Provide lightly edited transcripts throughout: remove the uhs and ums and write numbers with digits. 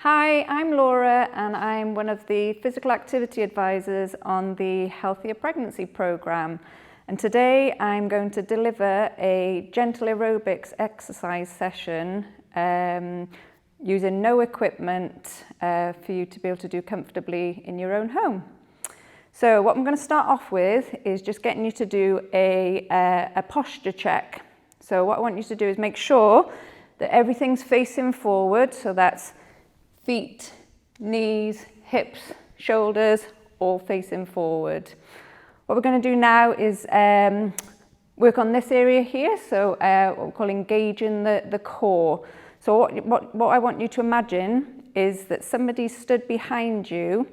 Hi, I'm Laura and I'm one of the physical activity advisors on the Healthier Pregnancy programme. And today I'm going to deliver a gentle aerobics exercise session using no equipment for you to be able to do comfortably in your own home. So what I'm going to start off with is just getting you to do a posture check. So what I want you to do is make sure that everything's facing forward, so that's feet, knees, hips, shoulders, all facing forward. What we're going to do now is work on this area here, so what we call engaging the core. So what I want you to imagine is that somebody stood behind you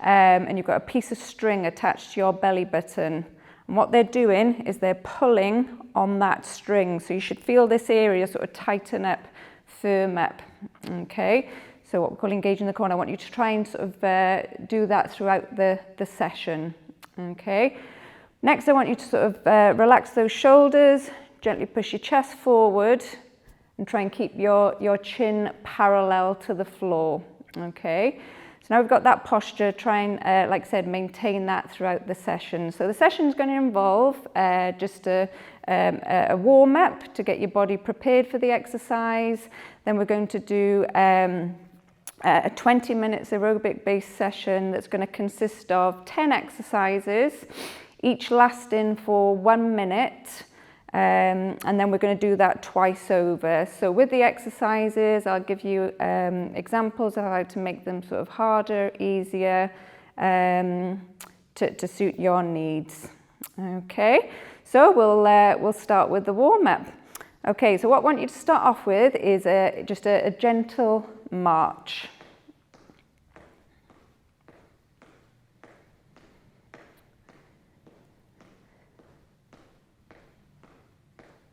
and you've got a piece of string attached to your belly button. And what they're doing is they're pulling on that string. So you should feel this area sort of tighten up, firm up, okay? So what we call engaging the core, and I want you to try and sort of do that throughout the session, okay? Next, I want you to sort of relax those shoulders, gently push your chest forward, and try and keep your chin parallel to the floor, okay? So now we've got that posture, try and, like I said, maintain that throughout the session. So the session is going to involve just a warm-up to get your body prepared for the exercise. Then we're going to do a 20 minutes aerobic based session that's going to consist of 10 exercises, each lasting for 1 minute. And then we're going to do that twice over. So with the exercises, I'll give you examples of how to make them sort of harder, easier, to suit your needs. Okay, so we'll start with the warm-up. Okay, so what I want you to start off with is just a gentle march.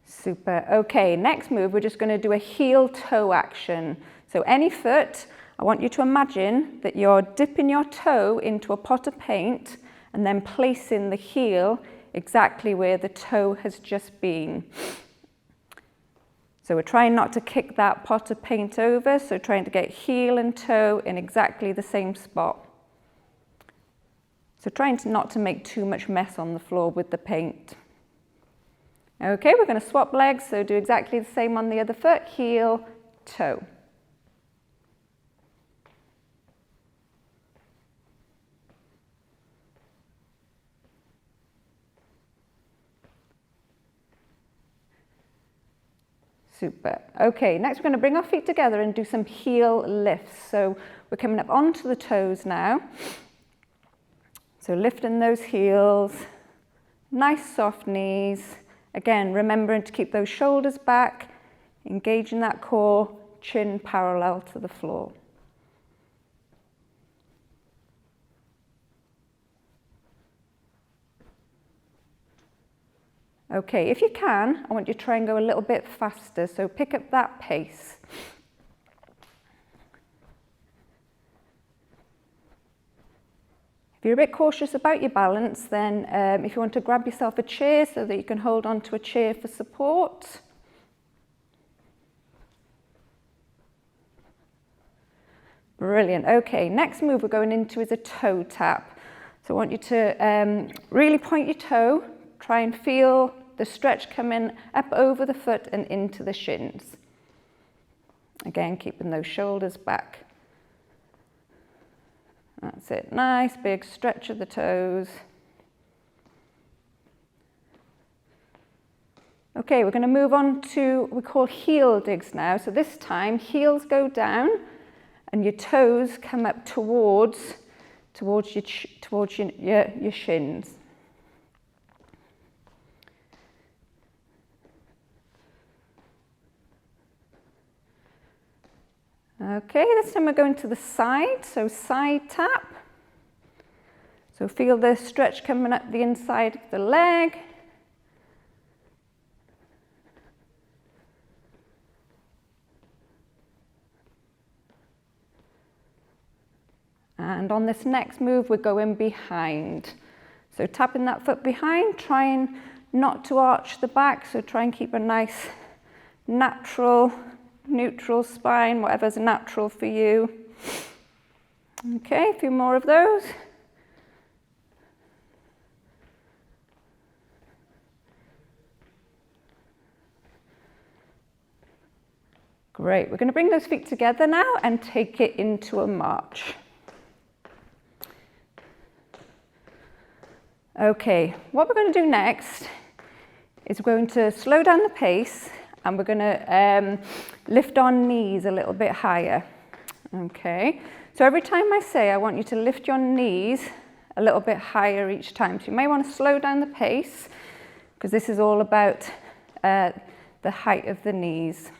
Super. Okay, next move, we're just going to do a heel-toe action. So any foot, I want you to imagine that you're dipping your toe into a pot of paint and then placing the heel exactly where the toe has just been. So we're trying not to kick that pot of paint over, so trying to get heel and toe in exactly the same spot. So trying not to make too much mess on the floor with the paint. Okay, we're going to swap legs, so do exactly the same on the other foot, heel, toe. Super. Okay, next we're going to bring our feet together and do some heel lifts. So we're coming up onto the toes now. So lifting those heels, nice soft knees. Again, remembering to keep those shoulders back, engaging that core, chin parallel to the floor. Okay, if you can, I want you to try and go a little bit faster, so pick up that pace. If you're a bit cautious about your balance, then if you want to grab yourself a chair so that you can hold on to a chair for support. Brilliant. Okay, next move we're going into is a toe tap. So I want you to really point your toe, try and feel the stretch coming up over the foot and into the shins. Again, keeping those shoulders back. That's it, nice big stretch of the toes. Okay, we're going to move on to what we call heel digs now. So this time, heels go down and your toes come up towards your shins. Okay, this time we're going to the side, so side tap. So feel the stretch coming up the inside of the leg. And on this next move, we're going behind. So tapping that foot behind, trying not to arch the back, so try and keep a nice natural neutral spine, whatever's natural for you. Okay, a few more of those. Great, we're going to bring those feet together now and take it into a march. Okay, what we're going to do next is we're going to slow down the pace and we're going to lift our knees a little bit higher. Okay, so every time I say I want you to lift your knees a little bit higher each time. So you may want to slow down the pace because this is all about the height of the knees.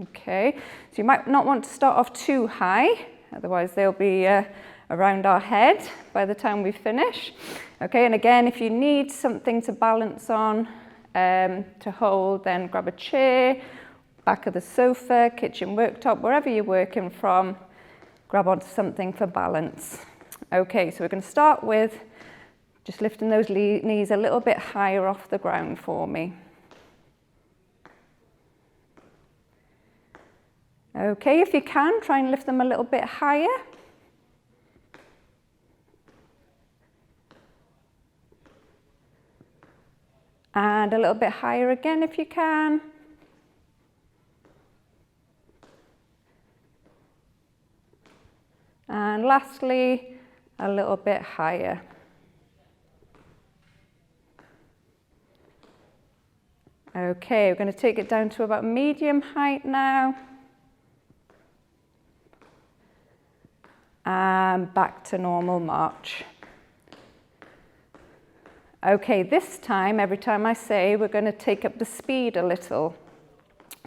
Okay, so you might not want to start off too high, otherwise they'll be around our head by the time we finish. Okay, and again, if you need something to balance on, to hold, then grab a chair, back of the sofa, kitchen worktop, wherever you're working from, grab onto something for balance. Okay, so we're going to start with just lifting those knees a little bit higher off the ground for me. Okay, if you can, try and lift them a little bit higher. And a little bit higher again if you can. And lastly, a little bit higher. Okay, we're going to take it down to about medium height now. And back to normal march. Okay, this time, every time I say, we're going to take up the speed a little.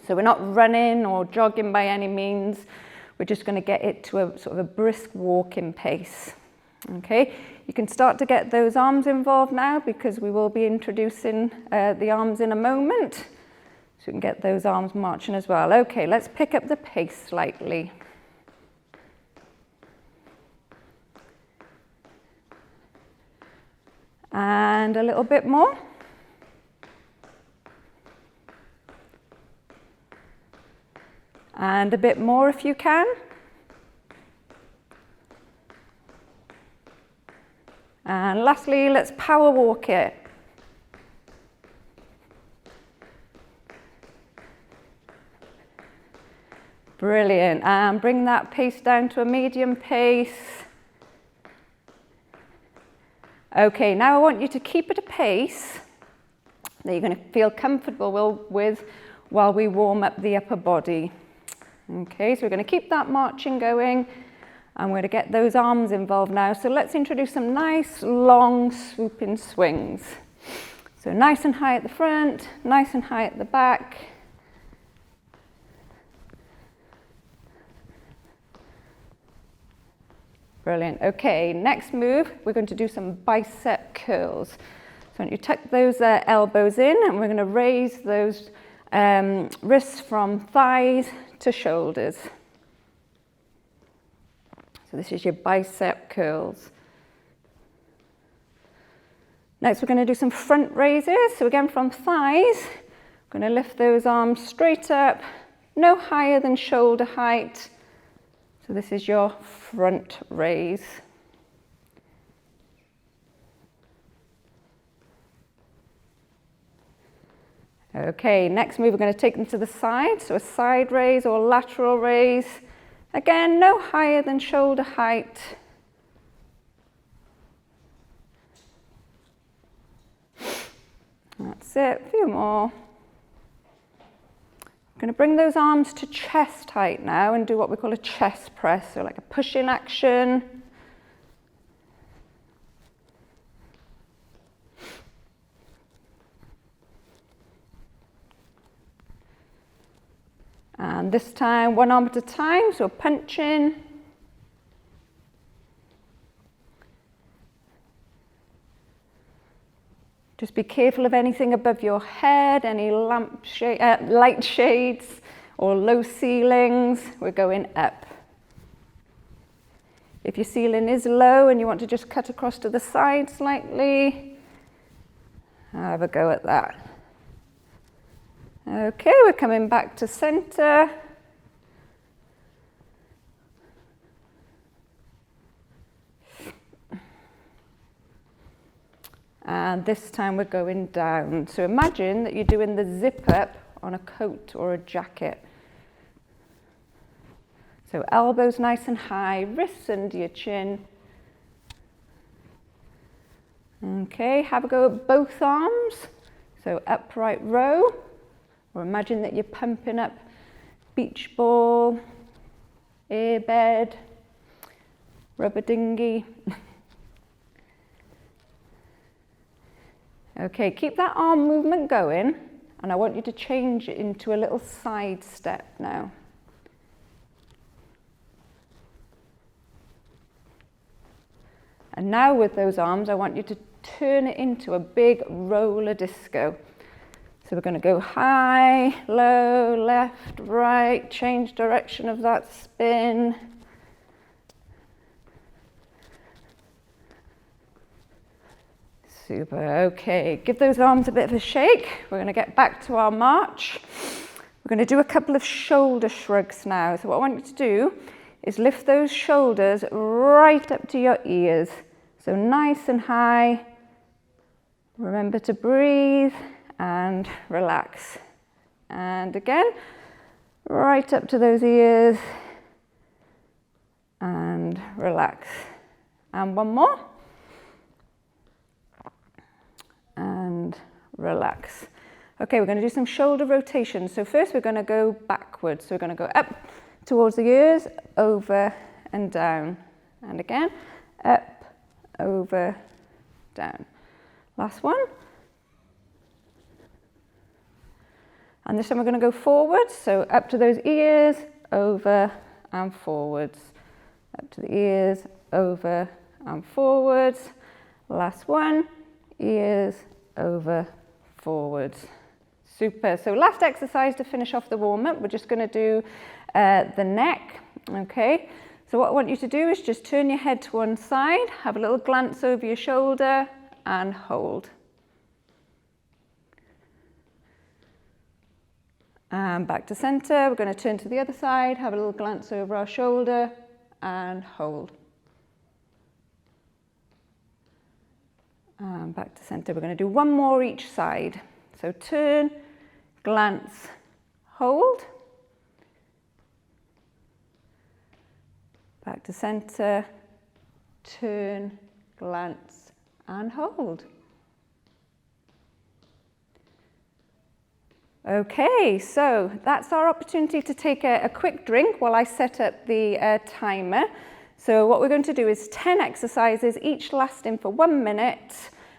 So we're not running or jogging by any means. We're just going to get it to a sort of a brisk walking pace. Okay, you can start to get those arms involved now because we will be introducing the arms in a moment. So we can get those arms marching as well. Okay, let's pick up the pace slightly. And a little bit more. And a bit more if you can. And lastly, let's power walk it. Brilliant. And bring that pace down to a medium pace. Okay, now I want you to keep at a pace that you're going to feel comfortable with while we warm up the upper body. Okay, so we're going to keep that marching going and we're going to get those arms involved now. So let's introduce some nice long swooping swings. So nice and high at the front, nice and high at the back. Brilliant. Okay, next move, we're going to do some bicep curls. So I want you to tuck those elbows in and we're going to raise those wrists from thighs to shoulders. So this is your bicep curls. Next, we're going to do some front raises. So again, from thighs, we're going to lift those arms straight up, no higher than shoulder height. So this is your front raise. Okay, next move, we're going to take them to the side. So a side raise or lateral raise. Again, no higher than shoulder height. That's it, a few more. I'm going to bring those arms to chest height now and do what we call a chest press, so like a push-in action. And this time, one arm at a time, so punch in. Just be careful of anything above your head, any light shades or low ceilings. We're going up. If your ceiling is low and you want to just cut across to the side slightly, have a go at that. Okay, we're coming back to center. And this time we're going down. So imagine that you're doing the zip up on a coat or a jacket. So elbows nice and high, wrists under your chin. Okay, have a go at both arms. So upright row, or imagine that you're pumping up beach ball, airbed, rubber dinghy. Okay, keep that arm movement going, and I want you to change it into a little side step now. And now with those arms, I want you to turn it into a big roller disco. So we're going to go high, low, left, right, change direction of that spin. Super, okay, give those arms a bit of a shake. We're going to get back to our march. We're going to do a couple of shoulder shrugs now. So what I want you to do is lift those shoulders right up to your ears. So nice and high. Remember to breathe and relax. And again, right up to those ears and relax. And one more. And relax. Okay, we're going to do some shoulder rotations. So first we're going to go backwards. So we're going to go up towards the ears, over and down. And again, up, over, down. Last one. And this time we're going to go forwards. So up to those ears, over and forwards. Up to the ears, over and forwards. Last one. Ears, over, forwards. Super. So last exercise to finish off the warm-up. We're just going to do the neck. Okay. So what I want you to do is just turn your head to one side, have a little glance over your shoulder, and hold. And back to center. We're going to turn to the other side, have a little glance over our shoulder, and hold. And back to center. We're going to do one more each side. So turn, glance, hold. Back to center, turn, glance, and hold. Okay, so that's our opportunity to take a quick drink while I set up the timer. So what we're going to do is 10 exercises, each lasting for 1 minute.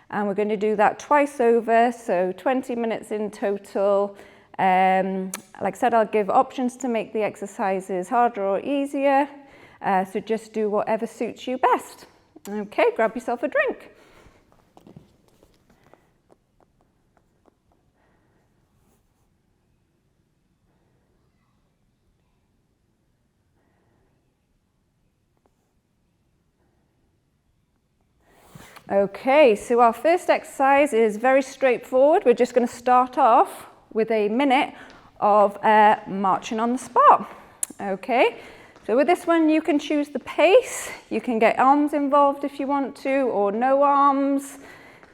And we're going to do that twice over, so 20 minutes in total. Like I said, I'll give options to make the exercises harder or easier. So just do whatever suits you best. Okay, grab yourself a drink. Okay, so our first exercise is very straightforward. We're just going to start off with a minute of marching on the spot. Okay, so with this one you can choose the pace. You can get arms involved if you want to, or no arms.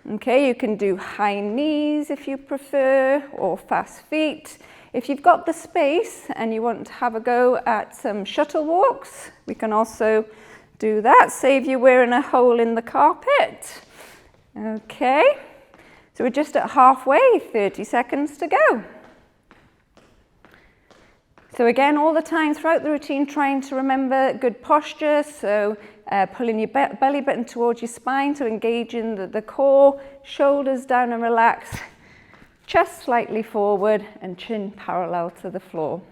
Okay, you can do high knees if you prefer, or fast feet. If you've got the space and you want to have a go at some shuttle walks, we can also do that, save you wearing a hole in the carpet. Okay, so we're just at halfway, 30 seconds to go. So again, all the time throughout the routine, trying to remember good posture. So pulling your belly button towards your spine to engage in the core, shoulders down and relax, chest slightly forward and chin parallel to the floor.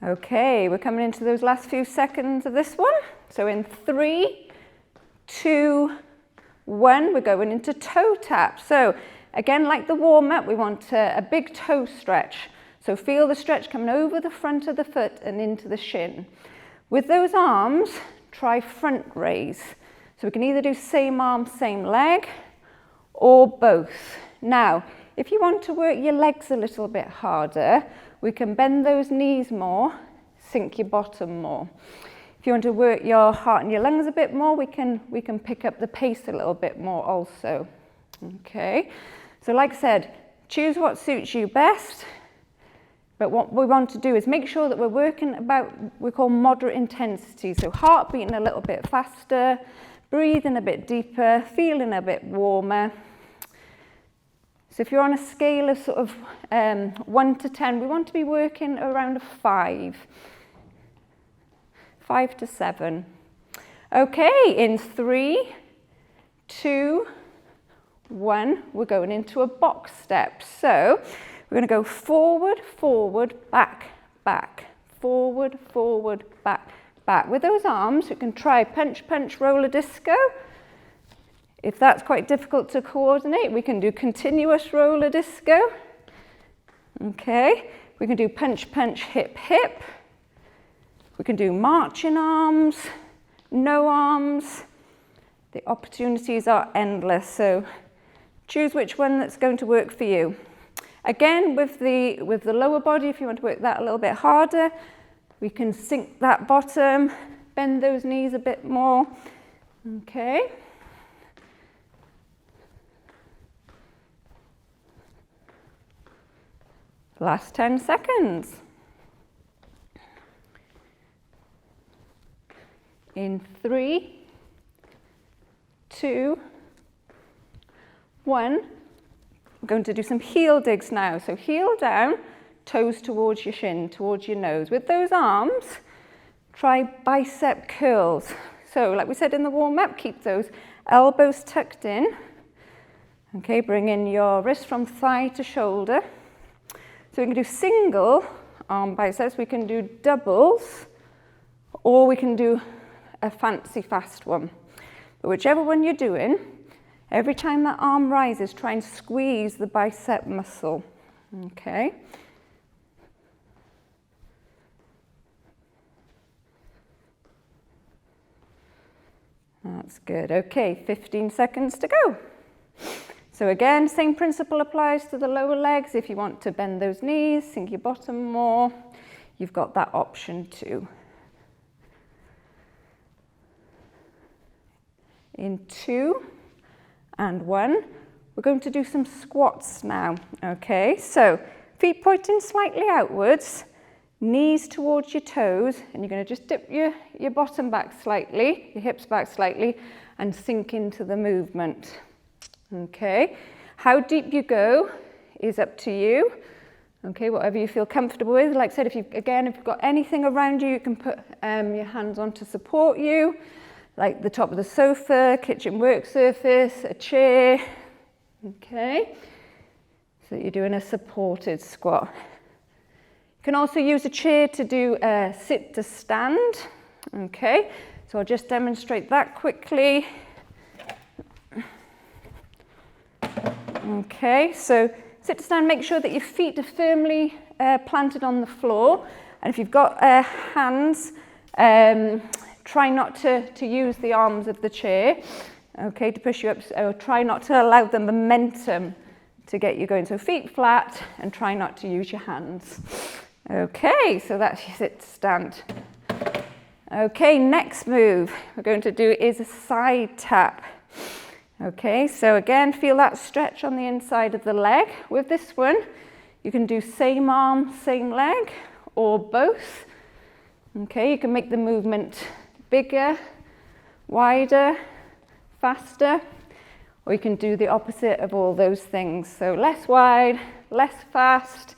Okay, we're coming into those last few seconds of this one. So in 3, 2, 1, we're going into toe tap. So again, like the warm-up, we want a big toe stretch. So feel the stretch coming over the front of the foot and into the shin. With those arms, try front raise. So we can either do same arm, same leg, or both. Now, if you want to work your legs a little bit harder, we can bend those knees more, sink your bottom more. If If you want to work your heart and your lungs a bit more, we can pick up the pace a little bit more also. Okay, so like I said, choose what suits you best. But what we want to do is make sure that we're working about, we call moderate intensity. So heart beating a little bit faster, breathing a bit deeper, feeling a bit warmer. So if you're on a scale of sort of 1 to 10, we want to be working around a 5 to 7. Okay, in 3, 2, 1, we're going into a box step. So we're going to go forward, forward, back, back, forward, forward, back, back. With those arms, you can try punch, punch, roller disco. If that's quite difficult to coordinate, we can do continuous roller disco. Okay, we can do punch, punch, hip, hip. We can do marching arms, no arms. The opportunities are endless, so choose which one that's going to work for you. Again, with the lower body, if you want to work that a little bit harder, we can sink that bottom, bend those knees a bit more. Okay. Last 10 seconds. In 3, 2, 1. We're going to do some heel digs now. So heel down, toes towards your shin, towards your nose. With those arms, try bicep curls. So like we said in the warm-up, keep those elbows tucked in. Okay, bring in your wrist from thigh to shoulder. So we can do single arm biceps, we can do doubles, or we can do a fancy fast one. But whichever one you're doing, every time that arm rises, try and squeeze the bicep muscle. Okay. That's good. Okay, 15 seconds to go. So again, same principle applies to the lower legs. If you want to bend those knees, sink your bottom more, you've got that option too. In 2 and 1, we're going to do some squats now. Okay, so feet pointing slightly outwards, knees towards your toes, and you're going to just dip your bottom back slightly, your hips back slightly, and sink into the movement. Okay, how deep you go is up to you. Okay, whatever you feel comfortable with. Like I said, if you've got anything around you, you can put your hands on to support you, like the top of the sofa, kitchen work surface, a chair. Okay, so you're doing a supported squat. You can also use a chair to do a sit to stand. Okay, so I'll just demonstrate that quickly. Okay, so sit to stand, make sure that your feet are firmly planted on the floor. And if you've got hands, try not to use the arms of the chair, okay, to push you up, or try not to allow the momentum to get you going. So feet flat and try not to use your hands. Okay, so that's your sit to stand. Okay, next move we're going to do is a side tap. Okay, so again, feel that stretch on the inside of the leg. With this one, you can do same arm, same leg, or both. Okay, you can make the movement bigger, wider, faster, or you can do the opposite of all those things. So less wide, less fast.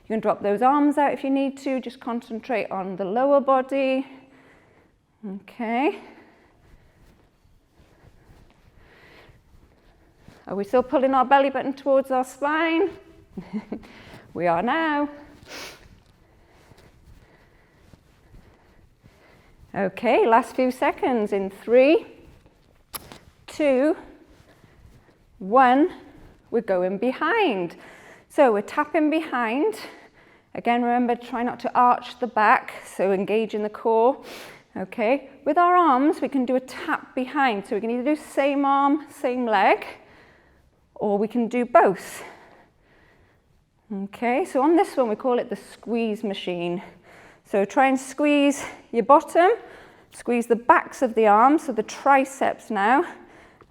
You can drop those arms out if you need to, just concentrate on the lower body. Okay. Are we still pulling our belly button towards our spine? We are now. Okay, last few seconds in 3, 2, 1. We're going behind. So we're tapping behind. Again, remember, try not to arch the back, so engage in the core. Okay, with our arms, we can do a tap behind. So we can either do same arm, same leg, or we can do both. Okay, so on this one we call it the squeeze machine. So try and squeeze your bottom, Squeeze the backs of the arms, so the triceps now,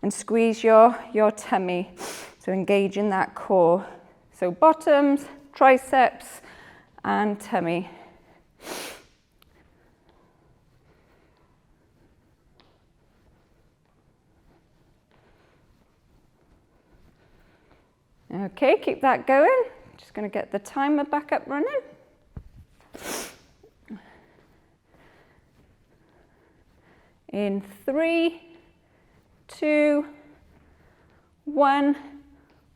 and squeeze your tummy. So engage in that core. So bottoms, triceps, and tummy. Okay, keep that going. Just going to get the timer back up running. In 3, 2, 1.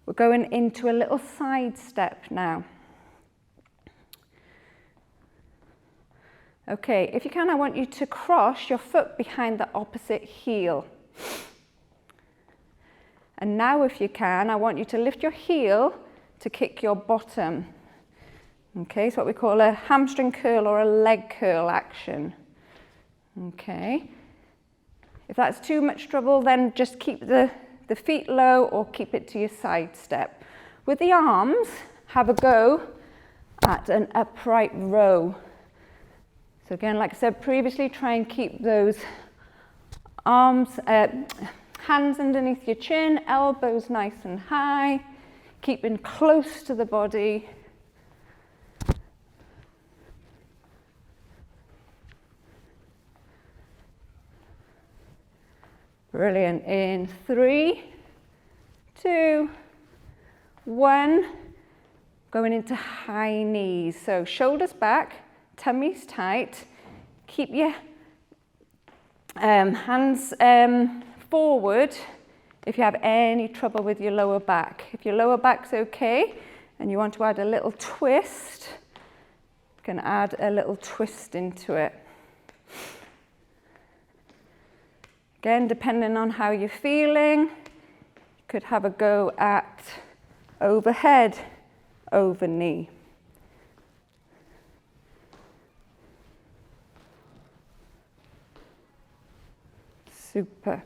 We're going into a little side step now. Okay, if you can, I want you to cross your foot behind the opposite heel. And now, if you can, I want you to lift your heel to kick your bottom. Okay, it's what we call a hamstring curl or a leg curl action. Okay. If that's too much trouble, then just keep the feet low or keep it to your side step. With the arms, have a go at an upright row. So again, like I said previously, try and keep those arms, hands underneath your chin, elbows nice and high, keeping close to the body. Brilliant. In 3, 2, 1, going into high knees. So shoulders back, tummy's tight. Keep your hands forward if you have any trouble with your lower back. If your lower back's okay and you want to add a little twist, you can add a little twist into it. Again, depending on how you're feeling, you could have a go at overhead, over knee. Super.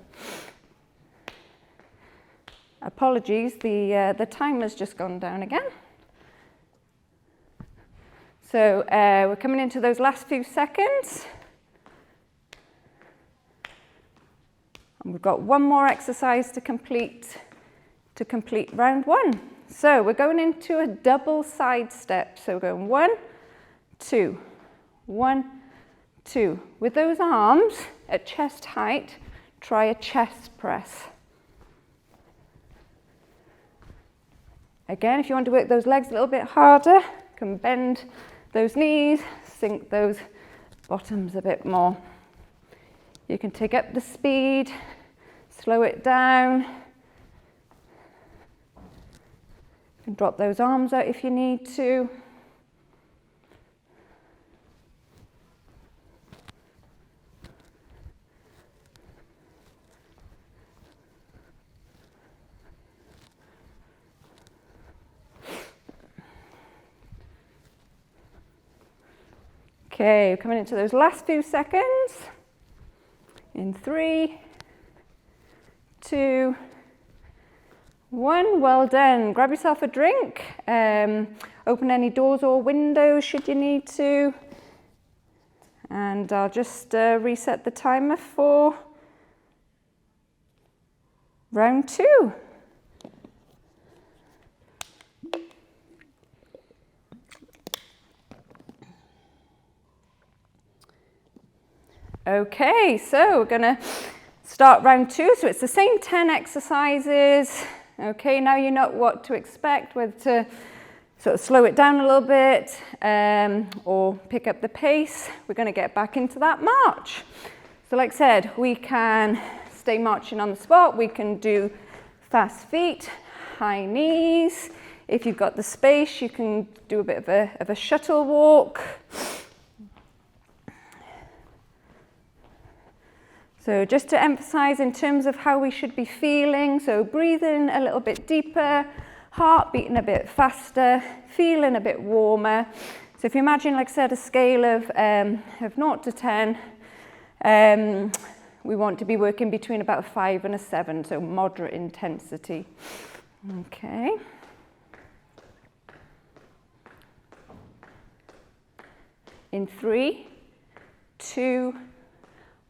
Apologies, the timer's just gone down again. So we're coming into those last few seconds. And we've got one more exercise to complete round 1. So we're going into a double side step. So we're going 1, 2, 1, 2. With those arms at chest height, try a chest press. Again, if you want to work those legs a little bit harder, you can bend those knees, sink those bottoms a bit more. You can take up the speed, slow it down. You can drop those arms out if you need to. Okay, we're coming into those last few seconds. In 3, 2, 1. Well done. Grab yourself a drink. Open any doors or windows should you need to. And I'll just reset the timer for round 2. Okay, so we're going to start round 2. So it's the same 10 exercises. Okay, now you know what to expect, whether to sort of slow it down a little bit or pick up the pace. We're going to get back into that march. So like I said, we can stay marching on the spot. We can do fast feet, high knees. If you've got the space, you can do a bit of a shuttle walk. So just to emphasize in terms of how we should be feeling, so breathing a little bit deeper, heart beating a bit faster, feeling a bit warmer. So if you imagine, like I said, a scale of 0 to 10, we want to be working between about a 5 and a 7, so moderate intensity. Okay. In 3, 2,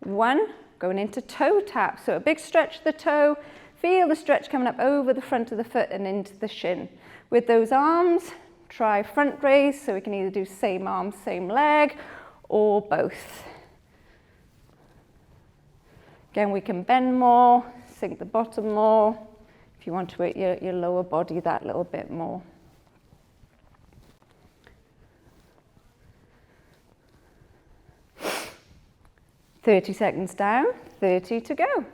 1, going into toe tap. So a big stretch of the toe, feel the stretch coming up over the front of the foot and into the shin. With those arms, try front raise, so we can either do same arm, same leg, or both. Again, we can bend more, sink the bottom more, if you want to hit your lower body that little bit more. "30 seconds down, 30 to go.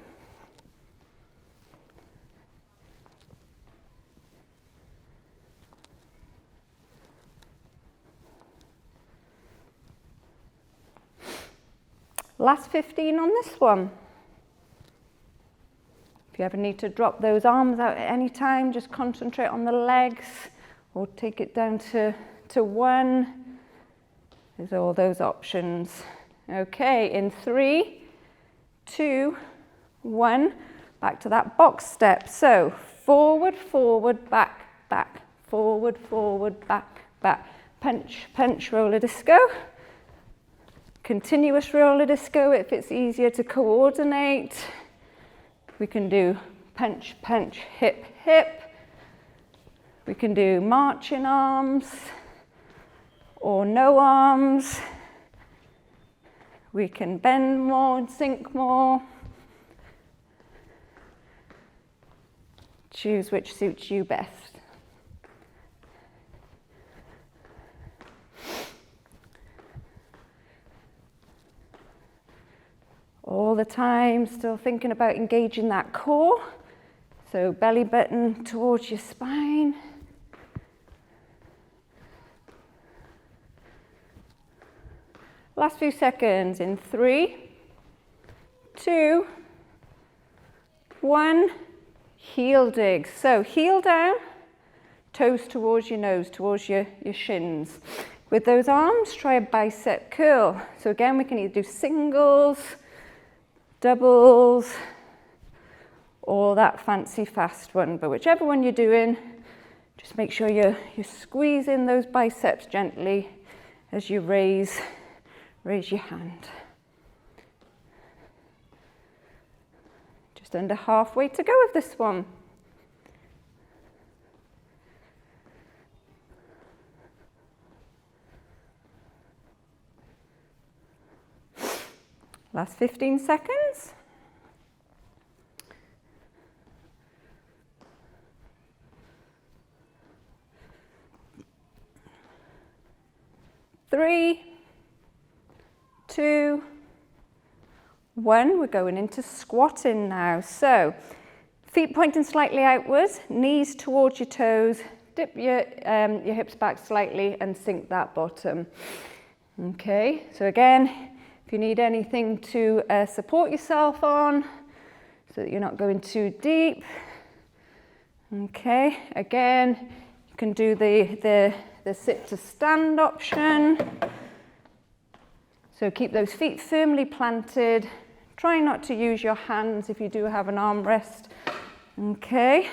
Last 15 on this one. If you ever need to drop those arms out at any time, just concentrate on the legs or take it down to 1. There's all those options. Okay, in 3, 2, 1, back to that box step. So forward, forward, back, back, forward, forward, back, back. Punch, punch, roller disco. Continuous roller disco if it's easier to coordinate. We can do punch, punch, hip, hip. We can do marching arms or no arms. We can bend more and sink more. Choose which suits you best. All the time, still thinking about engaging that core. So belly button towards your spine. Last few seconds in 3, 2, 1. Heel dig. So heel down, toes towards your nose, towards your shins. With those arms, try a bicep curl. So again, we can either do singles, doubles, or that fancy fast one, but whichever one you're doing, just make sure you're squeezing those biceps gently as you raise your hand. Just under halfway to go with this one. Last 15 seconds. Three, 2, 1. We're going into squatting now. So feet pointing slightly outwards, knees towards your toes, dip your hips back slightly and sink that bottom. Okay, so again, if you need anything to support yourself on so that you're not going too deep. Okay, again, you can do the sit to stand option. So keep those feet firmly planted. Try not to use your hands if you do have an armrest. Okay,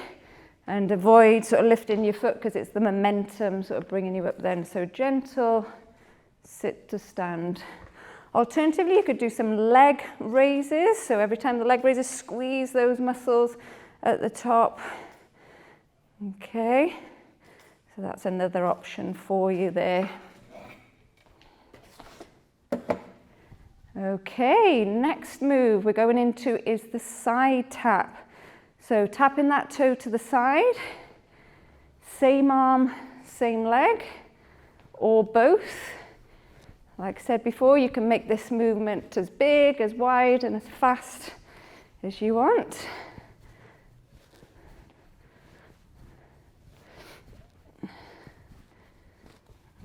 and avoid sort of lifting your foot because it's the momentum sort of bringing you up then. So gentle sit to stand. Alternatively, you could do some leg raises. So every time the leg raises, squeeze those muscles at the top. Okay, so that's another option for you there. Okay, next move we're going into is the side tap. So tapping that toe to the side, same arm, same leg, or both. Like I said before, you can make this movement as big, as wide, and as fast as you want.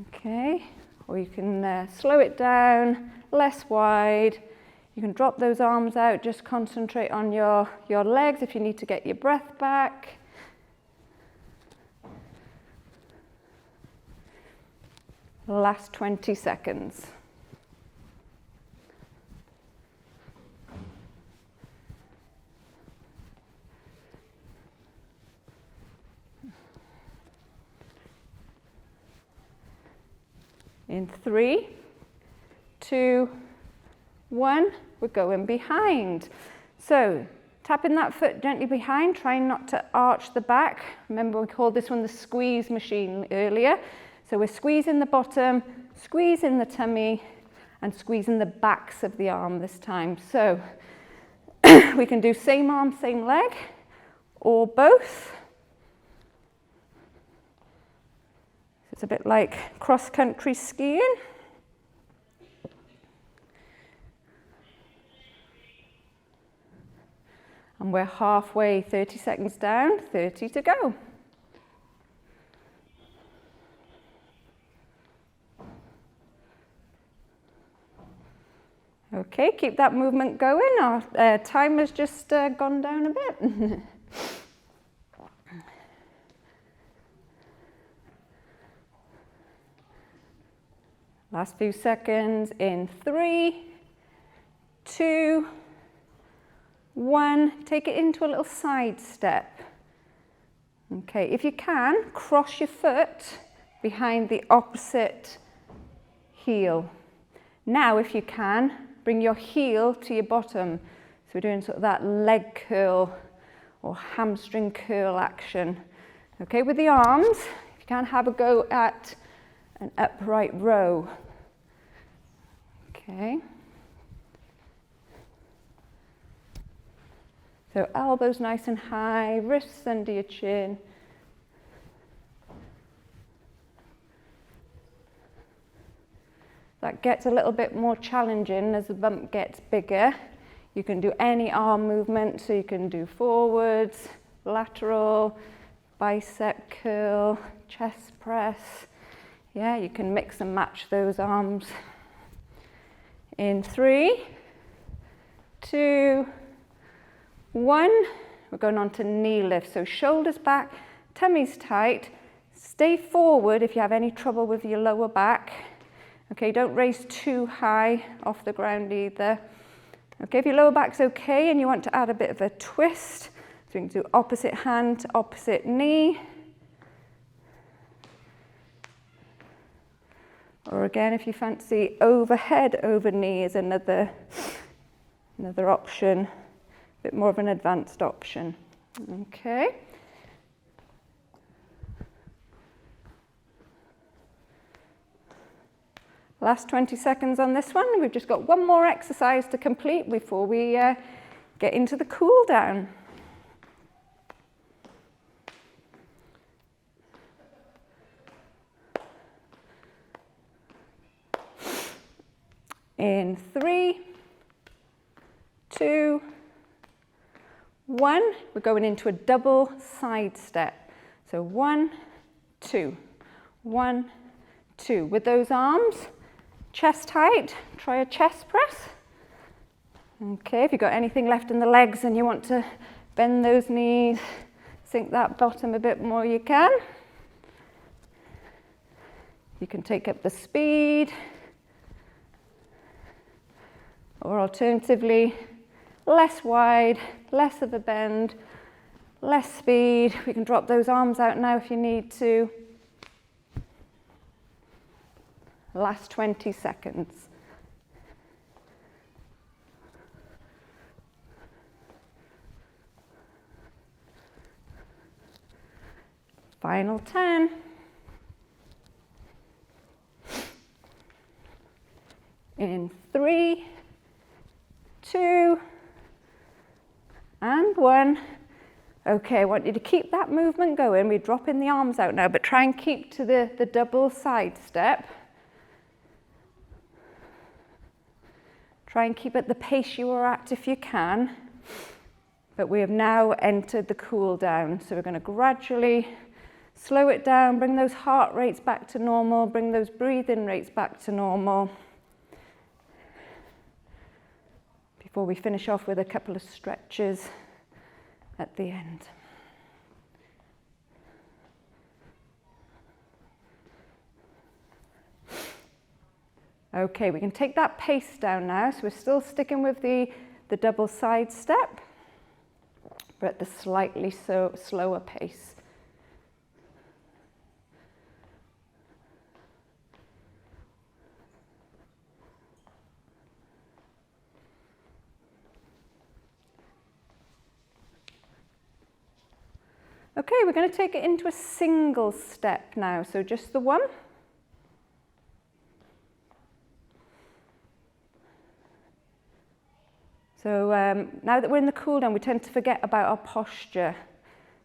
Okay, or you can slow it down, less wide. You can drop those arms out, just concentrate on your legs if you need to get your breath back. Last 20 seconds. In 3, 2, 1, we're going behind. So tapping that foot gently behind, trying not to arch the back. Remember we called this one the squeeze machine earlier. So we're squeezing the bottom, squeezing the tummy, and squeezing the backs of the arm this time. So we can do same arm, same leg, or both. It's a bit like cross-country skiing. And we're halfway, 30 seconds down, 30 to go. Okay, keep that movement going. Our time has just gone down a bit. Last few seconds in 3, 2, 1. Take it into a little side step. Okay, if you can, cross your foot behind the opposite heel. Now, if you can, bring your heel to your bottom. So we're doing sort of that leg curl or hamstring curl action. Okay, with the arms, if you can, have a go at an upright row. Okay. So elbows nice and high, wrists under your chin. That gets a little bit more challenging as the bump gets bigger. You can do any arm movement, so you can do forwards, lateral, bicep curl, chest press. Yeah, you can mix and match those arms. In 3, 2, 1, we're going on to knee lift. So shoulders back, tummy's tight. Stay forward if you have any trouble with your lower back. Okay, don't raise too high off the ground either. Okay, if your lower back's okay and you want to add a bit of a twist, so you can do opposite hand to opposite knee. Or again, if you fancy overhead over knee is another option, a bit more of an advanced option. Okay. Last 20 seconds on this one. We've just got one more exercise to complete before we get into the cool down. In 3, 2, 1, we're going into a double side step. So 1, 2, 1, 2. With those arms, chest height, try a chest press. Okay, if you've got anything left in the legs and you want to bend those knees, sink that bottom a bit more, you can. You can take up the speed. Or alternatively, less wide, less of a bend, less speed. We can drop those arms out now if you need to. Last 20 seconds. Final 10. In 3, 2, and 1. Okay, I want you to keep that movement going. We're dropping the arms out now, but try and keep to the double side step. Try and keep at the pace you were at if you can. But we have now entered the cool down. So we're going to gradually slow it down, bring those heart rates back to normal, bring those breathing rates back to normal. Before we finish off with a couple of stretches at the end. Okay, we can take that pace down now. So we're still sticking with the double side step, but at the slightly slower pace. Okay, we're going to take it into a single step now, so just the one. So now that we're in the cool down, we tend to forget about our posture.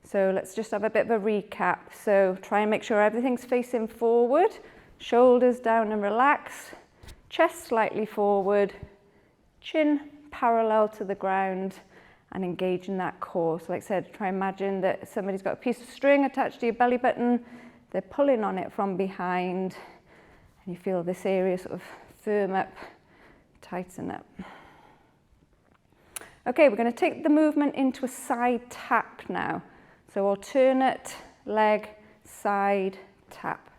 So let's just have a bit of a recap. So try and make sure everything's facing forward, shoulders down and relax, chest slightly forward, chin parallel to the ground, and engage in that core. So like I said, try and imagine that somebody's got a piece of string attached to your belly button, they're pulling on it from behind, and you feel this area sort of firm up, tighten up. Okay, we're going to take the movement into a side tap now. So alternate leg, side tap.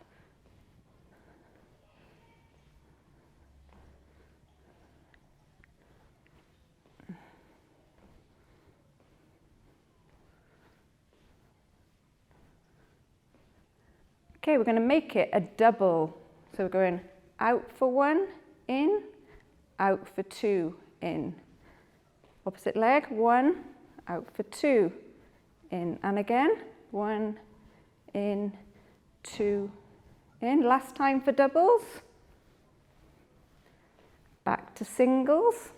Okay, we're going to make it a double. So we're going out for one, in, out for two, in. Opposite leg, one, out for two, in, and again, one, in, two, in. Last time for doubles. Back to singles.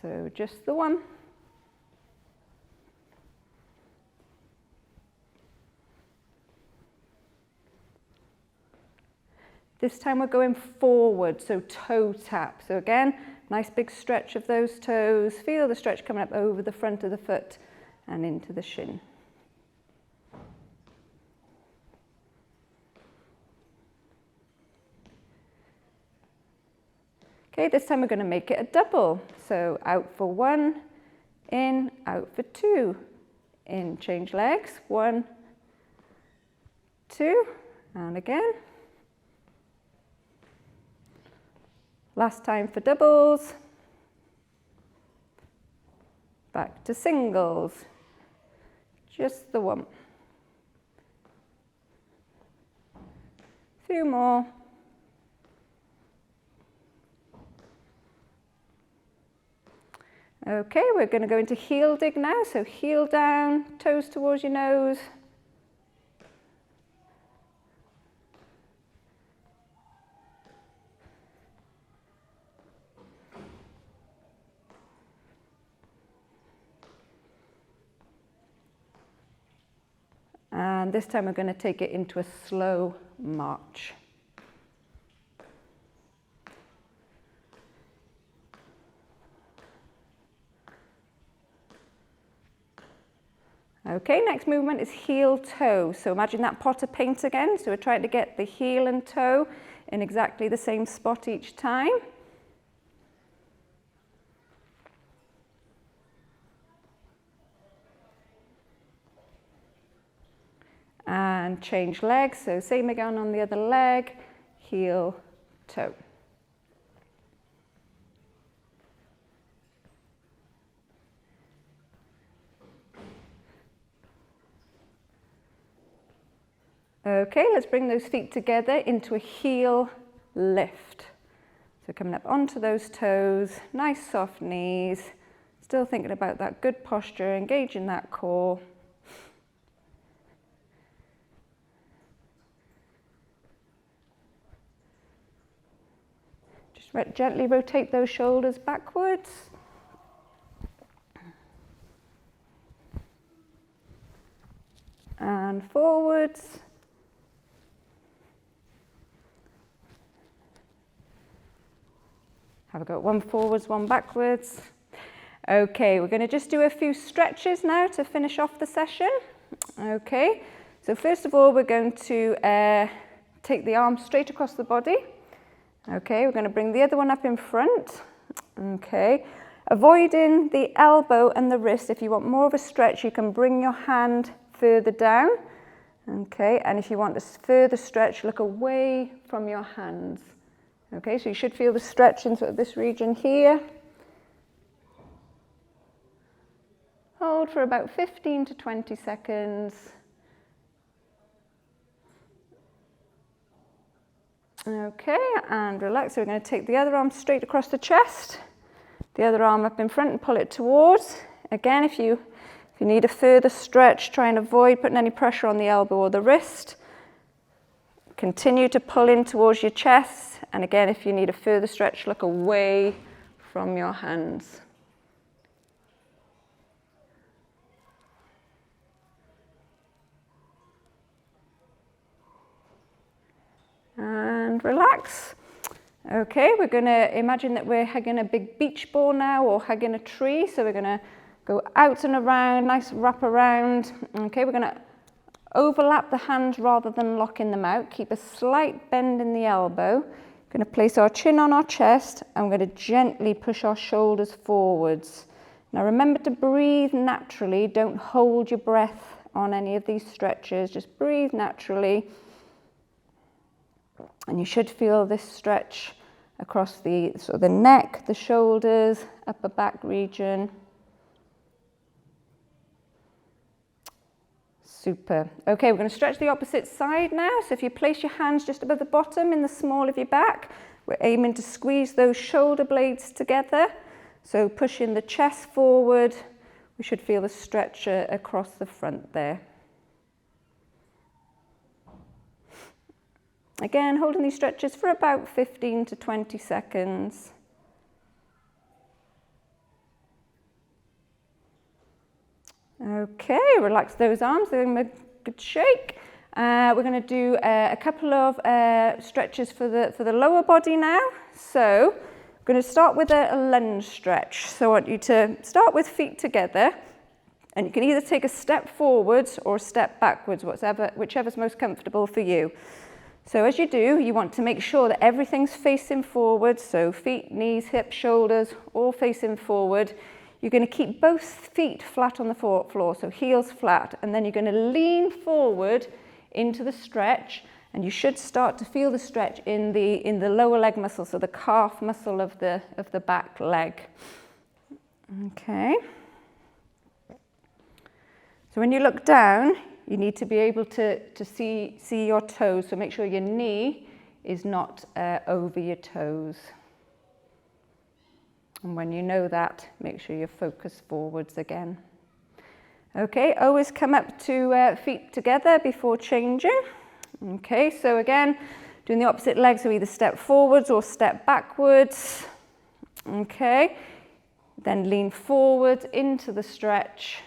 So just the one. This time we're going forward, so toe tap. So again, nice big stretch of those toes. Feel the stretch coming up over the front of the foot and into the shin. Okay, this time we're going to make it a double. So out for one, in, out for two, in. Change legs, one, two, and again. Last time for doubles, back to singles, just the one. Few more. Okay, we're going to go into heel dig now, so heel down, toes towards your nose. And this time we're going to take it into a slow march. Okay, next movement is heel toe. So imagine that pot of paint again. So we're trying to get the heel and toe in exactly the same spot each time. And change legs, so same again on the other leg, heel, toe. Okay, let's bring those feet together into a heel lift. So coming up onto those toes, nice soft knees, still thinking about that good posture, engaging that core. Gently rotate those shoulders backwards. And forwards. Have a go, one forwards, one backwards. Okay, we're going to just do a few stretches now to finish off the session. Okay, so first of all, we're going to take the arm straight across the body. Okay, we're going to bring the other one up in front. Okay, avoiding the elbow and the wrist. If you want more of a stretch, you can bring your hand further down. Okay, and if you want this further stretch, look away from your hands. Okay, so you should feel the stretch in sort of this region here. Hold for about 15 to 20 seconds. Okay, and relax. So we're going to take the other arm straight across the chest, the other arm up in front and pull it towards. Again, if you If you need a further stretch, try and avoid putting any pressure on the elbow or the wrist. Continue to pull in towards your chest. And again, if you need a further stretch, look away from your hands. And relax. Okay, we're going to imagine that we're hugging a big beach ball now, or hugging a tree. So we're going to go out and around, nice wrap around. Okay, we're going to overlap the hands rather than locking them out. Keep a slight bend in the elbow. We're going to place our chin on our chest, and we're going to gently push our shoulders forwards. Now remember to breathe naturally. Don't hold your breath on any of these stretches. Just breathe naturally. And you should feel this stretch across the neck, the shoulders, upper back region. Super. Okay, we're going to stretch the opposite side now. So if you place your hands just above the bottom in the small of your back, we're aiming to squeeze those shoulder blades together. So pushing the chest forward, we should feel the stretch across the front there. Again, holding these stretches for about 15 to 20 seconds. Okay, relax those arms, they're in a good shake. We're going to do a couple of stretches for the lower body now. So we're going to start with a lunge stretch. So I want you to start with feet together, and you can either take a step forwards or a step backwards, whichever's most comfortable for you. So as you do, you want to make sure that everything's facing forward. So feet, knees, hips, shoulders, all facing forward. You're going to keep both feet flat on the floor, so heels flat, and then you're going to lean forward into the stretch, and you should start to feel the stretch in the lower leg muscle, so the calf muscle of the back leg. Okay. So when you look down, you need to be able to see your toes, so make sure your knee is not over your toes. And when you know that, make sure you focus forwards again. Okay, always come up to feet together before changing. Okay, so again, doing the opposite leg, so either step forwards or step backwards. Okay, then lean forward into the stretch.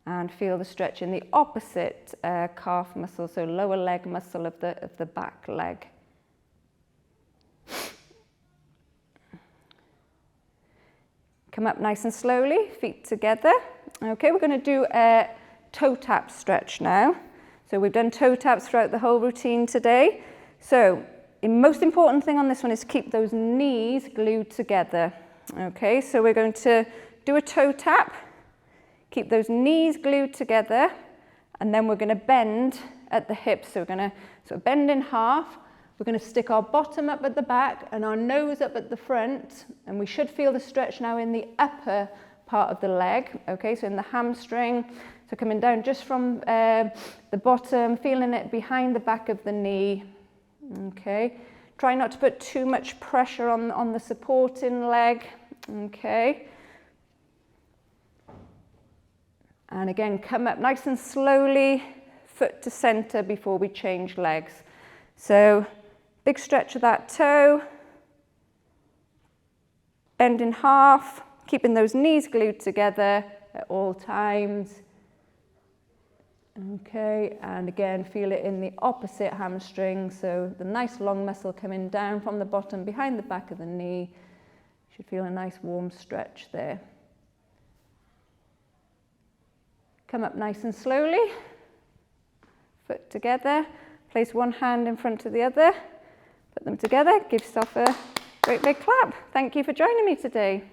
And feel the stretch in the opposite calf muscle, so lower leg muscle of the back leg. Come up nice and slowly, feet together. Okay, we're going to do a toe tap stretch now. So we've done toe taps throughout the whole routine today. So the most important thing on this one is to keep those knees glued together. Okay, so we're going to do a toe tap. Keep those knees glued together, and then we're going to bend at the hips. So we're going to sort of bend in half. We're going to stick our bottom up at the back and our nose up at the front, and we should feel the stretch now in the upper part of the leg. Okay, so in the hamstring. So coming down just from the bottom, feeling it behind the back of the knee. Okay, try not to put too much pressure on the supporting leg. Okay. And again, come up nice and slowly, foot to center before we change legs. So big stretch of that toe, bend in half, keeping those knees glued together at all times. Okay, and again, feel it in the opposite hamstring. So the nice long muscle coming down from the bottom behind the back of the knee. You should feel a nice warm stretch there. Come up nice and slowly, foot together, place one hand in front of the other, put them together, give yourself a great big clap. Thank you for joining me today.